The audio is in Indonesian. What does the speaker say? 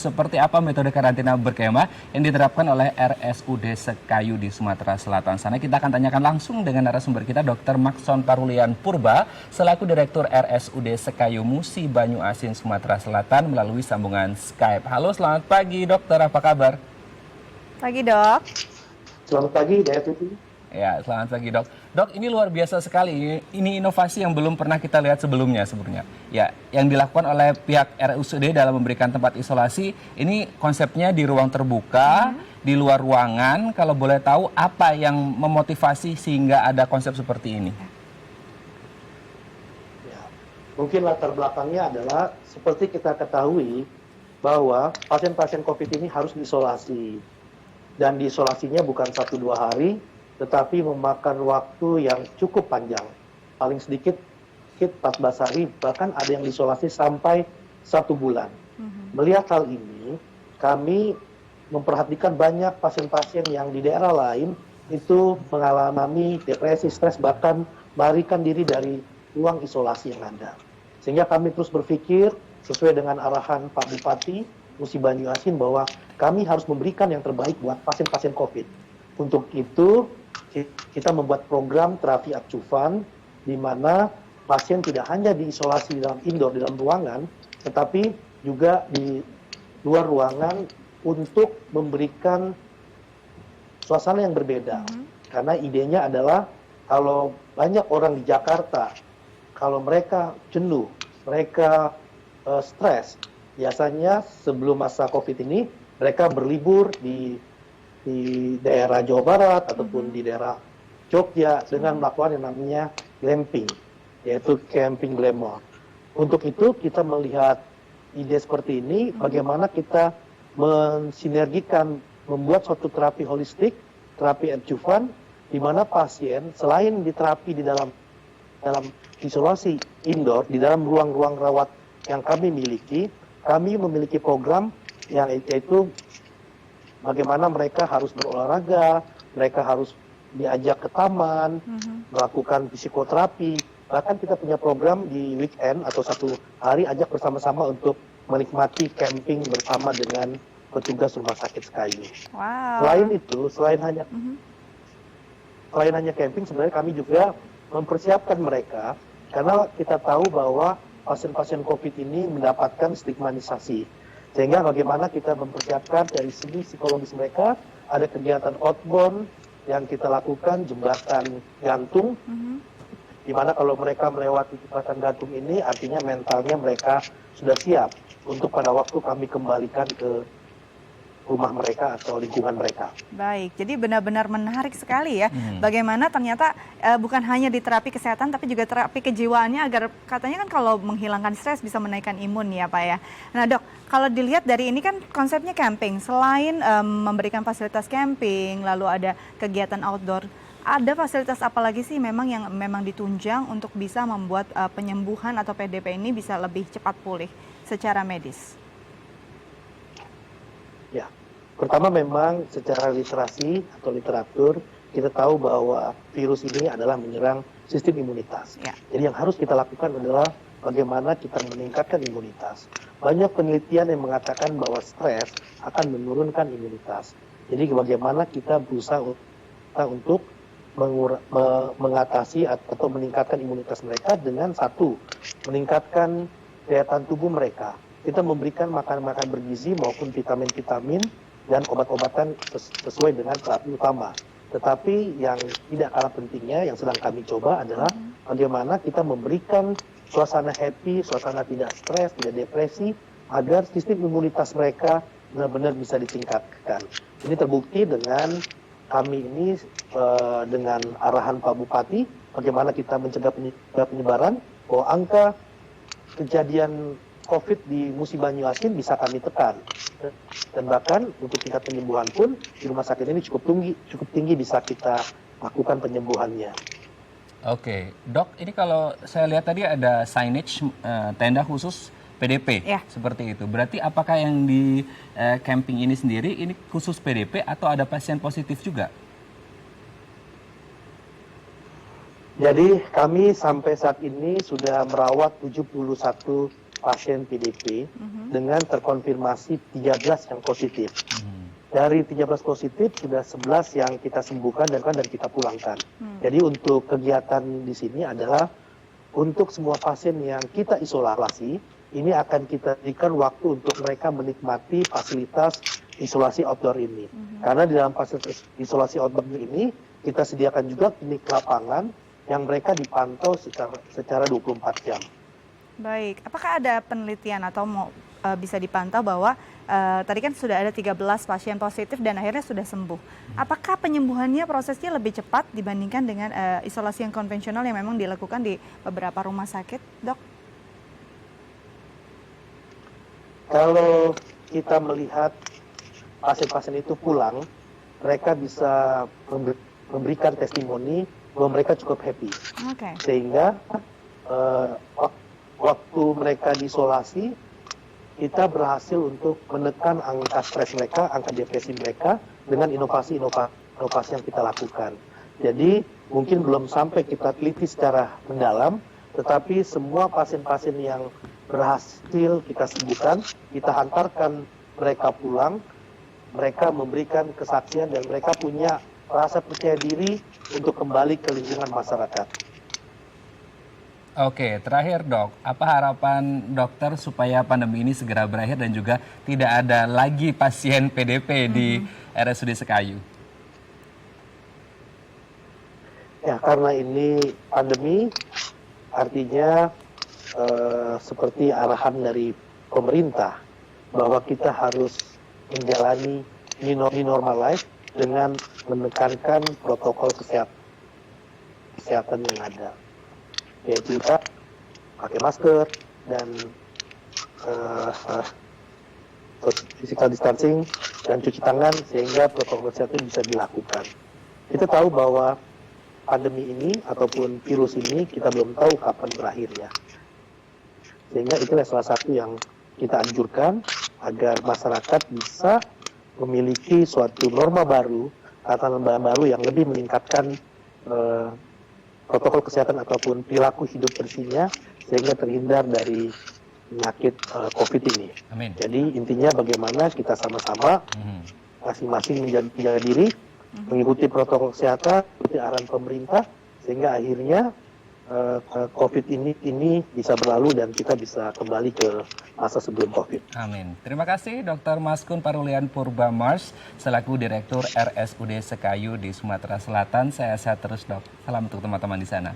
Seperti apa metode karantina berkemah yang diterapkan oleh RSUD Sekayu di Sumatera Selatan sana? Kita akan tanyakan langsung dengan narasumber kita, Dr. Maxon Parulian Purba, selaku Direktur RSUD Sekayu Musi Banyu Asin, Sumatera Selatan, melalui sambungan Skype. Halo, selamat pagi, dokter. Apa kabar? Pagi, Dok. Selamat pagi, Dr. Ya, selamat pagi, Dok. Dok, ini luar biasa sekali. Ini inovasi yang belum pernah kita lihat sebelumnya sebenarnya. Ya, yang dilakukan oleh pihak RSUD dalam memberikan tempat isolasi, ini konsepnya di ruang terbuka, di luar ruangan. Kalau boleh tahu, apa yang memotivasi sehingga ada konsep seperti ini? Ya, mungkin latar belakangnya adalah seperti kita ketahui bahwa pasien-pasien COVID ini harus diisolasi. Dan diisolasinya bukan 1-2 hari, tetapi memakan waktu yang cukup panjang. Paling sedikit 14 hari, bahkan ada yang diisolasi sampai 1 bulan. Melihat hal ini, kami memperhatikan banyak pasien-pasien yang di daerah lain itu mengalami depresi, stres, bahkan melarikan diri dari ruang isolasi yang ada. Sehingga kami terus berpikir sesuai dengan arahan Pak Bupati Musi Banyu Asin bahwa kami harus memberikan yang terbaik buat pasien-pasien COVID. Untuk itu, kita membuat program terapi adjuvan di mana pasien tidak hanya diisolasi di dalam indoor, di dalam ruangan, tetapi juga di luar ruangan untuk memberikan suasana yang berbeda. Karena idenya adalah kalau banyak orang di Jakarta, kalau mereka jenuh, mereka stres, biasanya sebelum masa COVID ini mereka berlibur di daerah Jawa Barat ataupun di daerah Jogja dengan melakukan yang namanya glamping, yaitu camping glamour. Untuk itu kita melihat ide seperti ini, bagaimana kita mensinergikan, membuat suatu terapi holistik, terapi adjuvan, di mana pasien selain diterapi di dalam isolasi indoor, di dalam ruang-ruang rawat yang kami miliki, kami memiliki program yang yaitu bagaimana mereka harus berolahraga, mereka harus diajak ke taman, melakukan psikoterapi. Bahkan kita punya program di weekend atau 1 hari ajak bersama-sama untuk menikmati camping bersama dengan petugas rumah sakit Sekayu. Wow. Selain itu, selain hanya camping, sebenarnya kami juga mempersiapkan mereka karena kita tahu bahwa pasien-pasien COVID ini mendapatkan stigmatisasi. Sehingga bagaimana kita mempersiapkan dari segi psikologis mereka, ada kegiatan outbound yang kita lakukan, jembatan gantung, di mana kalau mereka melewati jembatan gantung ini, artinya mentalnya mereka sudah siap untuk pada waktu kami kembalikan ke rumah mereka atau lingkungan mereka. Baik, jadi benar-benar menarik sekali ya. Bagaimana ternyata bukan hanya di terapi kesehatan, tapi juga terapi kejiwaannya agar katanya kan kalau menghilangkan stres bisa menaikkan imun ya Pak ya. Nah Dok, kalau dilihat dari ini kan konsepnya camping. Selain memberikan fasilitas camping, lalu ada kegiatan outdoor, ada fasilitas apa lagi sih yang memang ditunjang untuk bisa membuat penyembuhan atau PDP ini bisa lebih cepat pulih secara medis? Ya, pertama memang secara literasi atau literatur kita tahu bahwa virus ini adalah menyerang sistem imunitas. Ya. Jadi yang harus kita lakukan adalah bagaimana kita meningkatkan imunitas. Banyak penelitian yang mengatakan bahwa stres akan menurunkan imunitas. Jadi bagaimana kita berusaha untuk mengatasi atau meningkatkan imunitas mereka dengan satu, meningkatkan daya tahan tubuh mereka. Kita memberikan makan-makan bergizi maupun vitamin-vitamin dan obat-obatan sesuai dengan terapi utama. Tetapi yang tidak kalah pentingnya yang sedang kami coba adalah bagaimana kita memberikan suasana happy, suasana tidak stres, tidak depresi, agar sistem imunitas mereka benar-benar bisa ditingkatkan. Ini terbukti dengan kami ini dengan arahan Pak Bupati, bagaimana kita mencegah penyebaran, bahwa angka kejadian COVID di Musi Banyu Asin bisa kami tekan. Dan bahkan untuk tingkat penyembuhan pun di rumah sakit ini cukup tinggi bisa kita lakukan penyembuhannya. Oke, Dok, ini kalau saya lihat tadi ada signage tenda khusus PDP, seperti itu. Berarti apakah yang di camping ini sendiri ini khusus PDP atau ada pasien positif juga? Jadi kami sampai saat ini sudah merawat 71 pasien PDP dengan terkonfirmasi 13 yang positif. Dari 13 positif sudah 11 yang kita sembuhkan dan kita pulangkan. Jadi untuk kegiatan di sini adalah untuk semua pasien yang kita isolasi, ini akan kita berikan waktu untuk mereka menikmati fasilitas isolasi outdoor ini. Karena di dalam fasilitas isolasi outdoor ini kita sediakan juga klinik lapangan yang mereka dipantau secara 24 jam. Baik, apakah ada penelitian atau bisa dipantau bahwa tadi kan sudah ada 13 pasien positif dan akhirnya sudah sembuh. Apakah penyembuhannya prosesnya lebih cepat dibandingkan dengan isolasi yang konvensional yang memang dilakukan di beberapa rumah sakit, Dok? Kalau kita melihat pasien-pasien itu pulang, mereka bisa memberikan testimoni bahwa mereka cukup happy. Okay. Sehingga waktu mereka diisolasi, kita berhasil untuk menekan angka stres mereka, angka depresi mereka dengan inovasi yang kita lakukan. Jadi mungkin belum sampai kita teliti secara mendalam, tetapi semua pasien-pasien yang berhasil kita sembuhkan, kita hantarkan mereka pulang, mereka memberikan kesaksian dan mereka punya rasa percaya diri untuk kembali ke lingkungan masyarakat. Oke, terakhir Dok, apa harapan dokter supaya pandemi ini segera berakhir dan juga tidak ada lagi pasien PDP di RSUD Sekayu? Ya, karena ini pandemi, artinya seperti arahan dari pemerintah bahwa kita harus menjalani new normal life dengan menekankan protokol kesehatan yang ada. Yaitu kita pakai masker dan physical distancing dan cuci tangan sehingga protokol kesehatan bisa dilakukan. Kita tahu bahwa pandemi ini ataupun virus ini kita belum tahu kapan berakhirnya. Sehingga itulah salah satu yang kita anjurkan agar masyarakat bisa memiliki suatu norma baru atau norma baru yang lebih meningkatkan protokol kesehatan ataupun perilaku hidup bersihnya sehingga terhindar dari penyakit COVID ini. Amin. Jadi intinya bagaimana kita sama-sama masing-masing menjaga diri, mengikuti protokol kesehatan, mengikuti arahan pemerintah sehingga akhirnya COVID ini bisa berlalu dan kita bisa kembali ke masa sebelum COVID. Amin. Terima kasih Dr. Maskun Parulian Purbamars selaku Direktur RSUD Sekayu di Sumatera Selatan. Saya sehat terus Dok. Salam untuk teman-teman di sana.